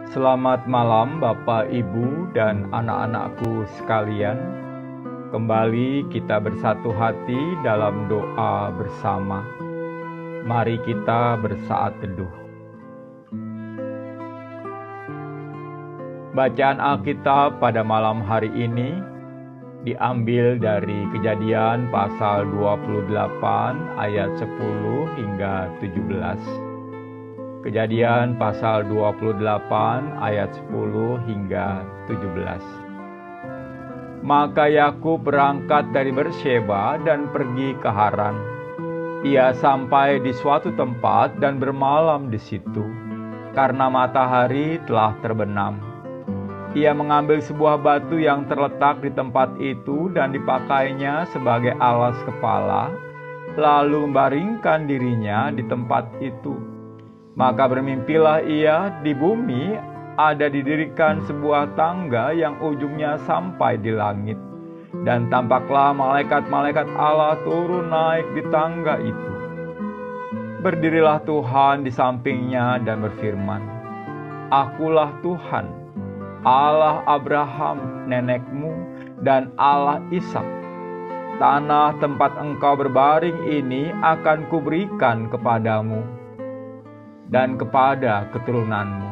Selamat malam Bapak, Ibu, dan anak-anakku sekalian. Kembali kita bersatu hati dalam doa bersama. Mari kita bersaat teduh. Bacaan Alkitab pada malam hari ini diambil dari Kejadian pasal 28 ayat 10 hingga 17. Kejadian pasal 28 ayat 10 hingga 17. Maka Yakub berangkat dari Berseba dan pergi ke Haran. Ia sampai di suatu tempat dan bermalam di situ, karena matahari telah terbenam. Ia mengambil sebuah batu yang terletak di tempat itu dan dipakainya sebagai alas kepala, lalu membaringkan dirinya di tempat itu. Maka bermimpilah ia, di bumi ada didirikan sebuah tangga yang ujungnya sampai di langit. Dan tampaklah malaikat-malaikat Allah turun naik di tangga itu. Berdirilah Tuhan di sampingnya dan berfirman, "Akulah Tuhan, Allah Abraham nenekmu dan Allah Ishak. Tanah tempat engkau berbaring ini akan kuberikan kepadamu dan kepada keturunanmu.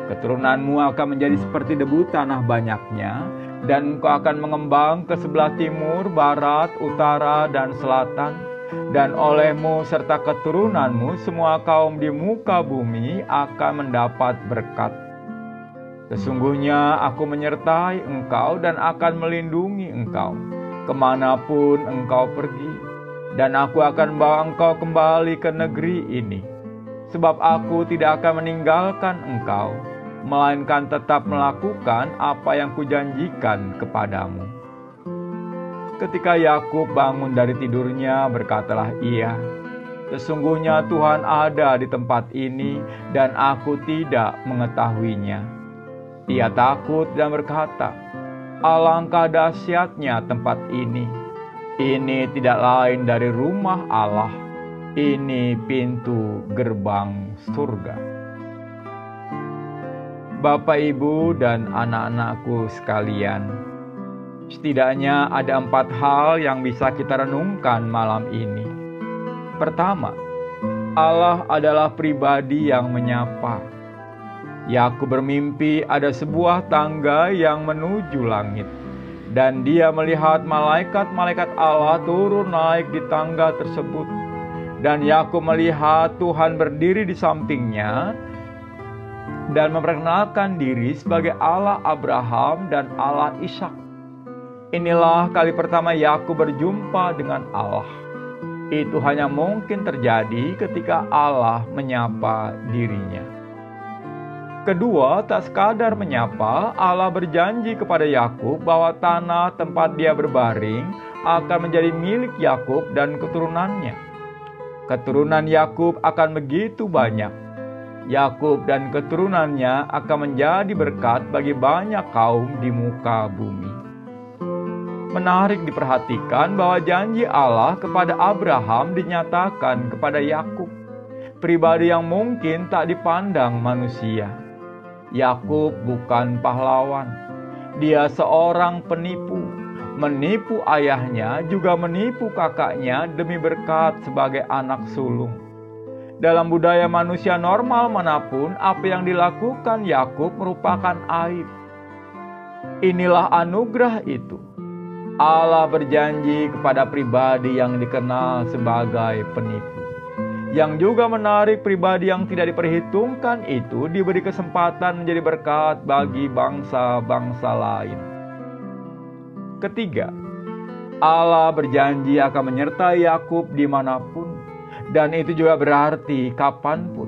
Keturunanmu akan menjadi seperti debu tanah banyaknya, dan engkau akan mengembang ke sebelah timur, barat, utara, dan selatan. Dan olehmu serta keturunanmu semua kaum di muka bumi akan mendapat berkat. Sesungguhnya aku menyertai engkau dan akan melindungi engkau kemanapun engkau pergi. Dan aku akan bawa engkau kembali ke negeri ini. Sebab aku tidak akan meninggalkan engkau, melainkan tetap melakukan apa yang kujanjikan kepadamu." Ketika Yakub bangun dari tidurnya, berkatalah ia, "Sesungguhnya Tuhan ada di tempat ini dan aku tidak mengetahuinya." Ia takut dan berkata, "Alangkah dahsyatnya tempat ini. Ini tidak lain dari rumah Allah. Ini pintu gerbang surga." Bapak, Ibu, dan anak-anakku sekalian, setidaknya ada 4 hal yang bisa kita renungkan malam ini. Pertama, Allah adalah pribadi yang menyapa. Yakub bermimpi ada sebuah tangga yang menuju langit, dan dia melihat malaikat-malaikat Allah turun naik di tangga tersebut. Dan Yakub melihat Tuhan berdiri di sampingnya dan memperkenalkan diri sebagai Allah Abraham dan Allah Ishak. Inilah kali pertama Yakub berjumpa dengan Allah. Itu hanya mungkin terjadi ketika Allah menyapa dirinya. Kedua, tak sekadar menyapa, Allah berjanji kepada Yakub bahwa tanah tempat dia berbaring akan menjadi milik Yakub dan keturunannya. Keturunan Yakub akan begitu banyak. Yakub dan keturunannya akan menjadi berkat bagi banyak kaum di muka bumi. Menarik diperhatikan bahwa janji Allah kepada Abraham dinyatakan kepada Yakub, pribadi yang mungkin tak dipandang manusia. Yakub bukan pahlawan. Dia seorang penipu. Menipu ayahnya, juga menipu kakaknya demi berkat sebagai anak sulung. Dalam budaya manusia normal manapun, apa yang dilakukan Yakub merupakan aib. Inilah anugerah itu. Allah berjanji kepada pribadi yang dikenal sebagai penipu. Yang juga menarik, pribadi yang tidak diperhitungkan itu diberi kesempatan menjadi berkat bagi bangsa-bangsa lain. Ketiga, Allah berjanji akan menyertai Yakub dimanapun, dan itu juga berarti kapanpun.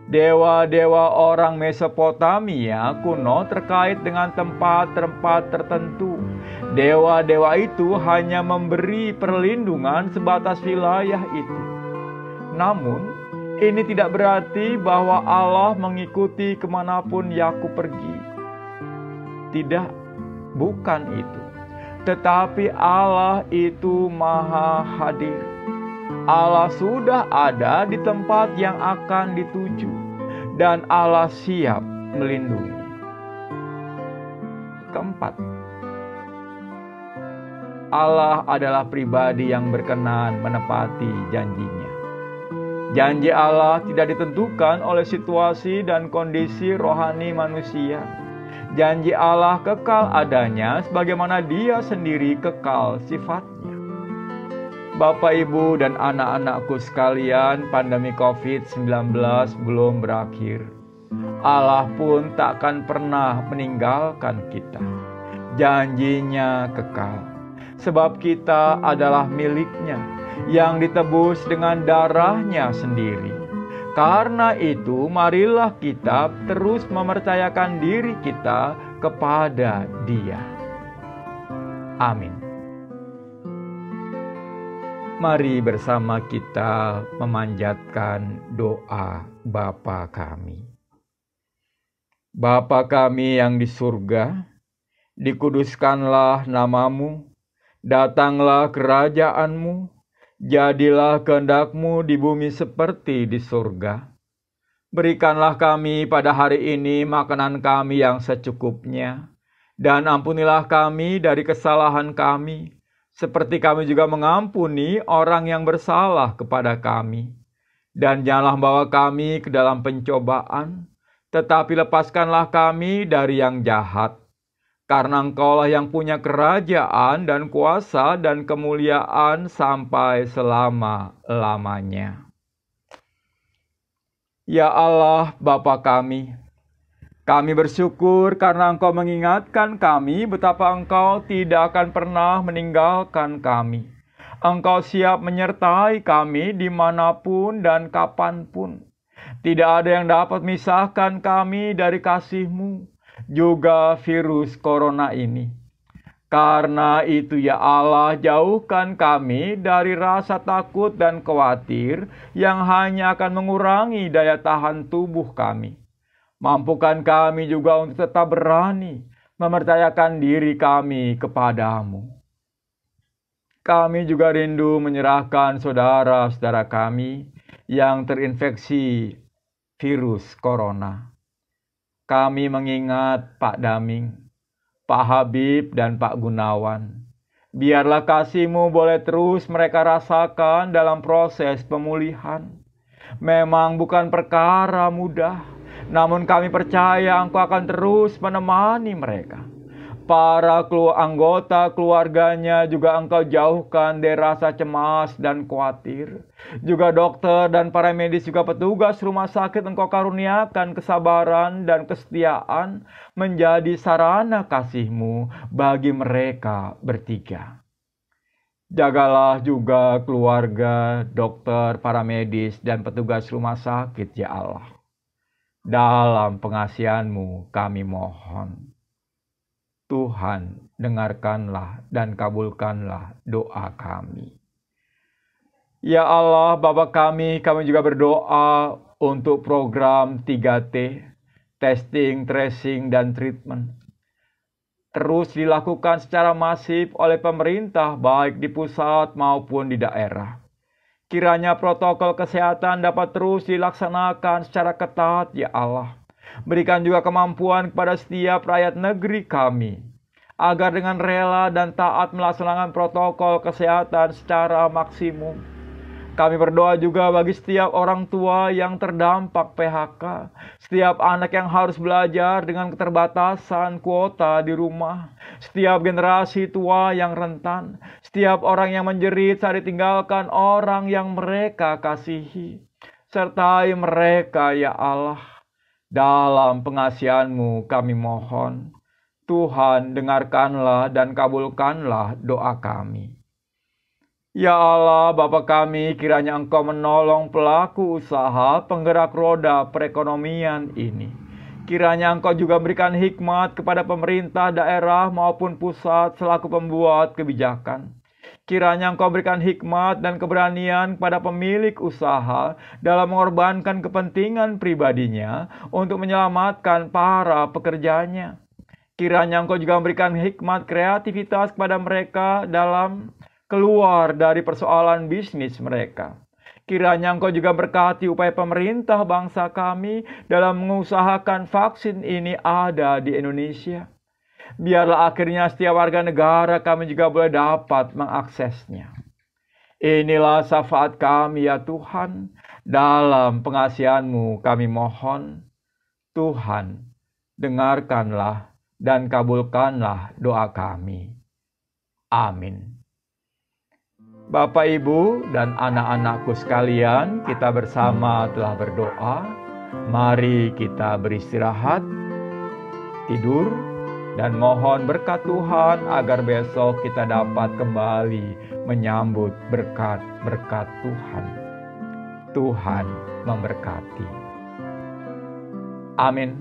Dewa-dewa orang Mesopotamia kuno terkait dengan tempat-tempat tertentu. Dewa-dewa itu hanya memberi perlindungan sebatas wilayah itu. Namun, ini tidak berarti bahwa Allah mengikuti kemanapun Yakub pergi. Tidak, bukan itu. Tetapi Allah itu maha hadir. Allah sudah ada di tempat yang akan dituju, dan Allah siap melindungi. Keempat, Allah adalah pribadi yang berkenan menepati janjinya. Janji Allah tidak ditentukan oleh situasi dan kondisi rohani manusia. Janji Allah kekal adanya sebagaimana Dia sendiri kekal sifatnya. Bapak, Ibu, dan anak-anakku sekalian, pandemi COVID-19 belum berakhir. Allah pun tak akan pernah meninggalkan kita. Janjinya kekal. Sebab kita adalah miliknya yang ditebus dengan darahnya sendiri. Karena itu, marilah kita terus mempercayakan diri kita kepada Dia. Amin. Mari bersama kita memanjatkan doa Bapa kami. Bapa kami yang di surga, dikuduskanlah namamu, datanglah kerajaan-Mu, jadilah kehendak-Mu di bumi seperti di surga. Berikanlah kami pada hari ini makanan kami yang secukupnya, dan ampunilah kami dari kesalahan kami, seperti kami juga mengampuni orang yang bersalah kepada kami. Dan janganlah membawa kami ke dalam pencobaan, tetapi lepaskanlah kami dari yang jahat. Karena Engkaulah yang punya kerajaan dan kuasa dan kemuliaan sampai selama-lamanya. Ya Allah, Bapa kami bersyukur karena Engkau mengingatkan kami betapa Engkau tidak akan pernah meninggalkan kami. Engkau siap menyertai kami dimanapun dan kapanpun. Tidak ada yang dapat memisahkan kami dari kasih-Mu, juga virus corona ini. Karena itu ya Allah, jauhkan kami dari rasa takut dan khawatir yang hanya akan mengurangi daya tahan tubuh kami. Mampukan kami juga untuk tetap berani mempercayakan diri kami kepadamu. Kami juga rindu menyerahkan saudara-saudara kami yang terinfeksi virus corona. Kami mengingat Pak Daming, Pak Habib, dan Pak Gunawan. Biarlah kasih-Mu boleh terus mereka rasakan dalam proses pemulihan. Memang bukan perkara mudah, namun kami percaya Engkau akan terus menemani mereka. Para anggota keluarganya juga Engkau jauhkan dari rasa cemas dan khawatir. Juga dokter dan para medis, juga petugas rumah sakit Engkau karuniakan kesabaran dan kesetiaan menjadi sarana kasih-Mu bagi mereka bertiga. Jagalah juga keluarga, dokter, para medis, dan petugas rumah sakit ya Allah. Dalam pengasihan-Mu kami mohon. Tuhan, dengarkanlah dan kabulkanlah doa kami. Ya Allah, Bapa kami juga berdoa untuk program 3T, testing, tracing, dan treatment. Terus dilakukan secara masif oleh pemerintah baik di pusat maupun di daerah. Kiranya protokol kesehatan dapat terus dilaksanakan secara ketat ya Allah. Berikan juga kemampuan kepada setiap rakyat negeri kami, agar dengan rela dan taat melaksanakan protokol kesehatan secara maksimum. Kami berdoa juga bagi setiap orang tua yang terdampak PHK, setiap anak yang harus belajar dengan keterbatasan kuota di rumah, setiap generasi tua yang rentan, setiap orang yang menjerit saat ditinggalkan orang yang mereka kasihi. Sertai mereka ya Allah. Dalam pengasihan-Mu kami mohon, Tuhan dengarkanlah dan kabulkanlah doa kami. Ya Allah, Bapa kami, kiranya Engkau menolong pelaku usaha penggerak roda perekonomian ini. Kiranya Engkau juga berikan hikmat kepada pemerintah daerah maupun pusat selaku pembuat kebijakan. Kiranya Engkau berikan hikmat dan keberanian kepada pemilik usaha dalam mengorbankan kepentingan pribadinya untuk menyelamatkan para pekerjanya. Kiranya Engkau juga memberikan hikmat kreativitas kepada mereka dalam keluar dari persoalan bisnis mereka. Kiranya Engkau juga berkati upaya pemerintah bangsa kami dalam mengusahakan vaksin ini ada di Indonesia. Biarlah akhirnya setiap warga negara kami juga boleh dapat mengaksesnya. Inilah syafaat kami ya Tuhan, dalam pengasihan-Mu kami mohon. Tuhan, dengarkanlah dan kabulkanlah doa kami. Amin. Bapak, Ibu, dan anak-anakku sekalian, kita bersama telah berdoa. Mari kita beristirahat, tidur, dan mohon berkat Tuhan agar besok kita dapat kembali menyambut berkat-berkat Tuhan. Tuhan memberkati. Amin.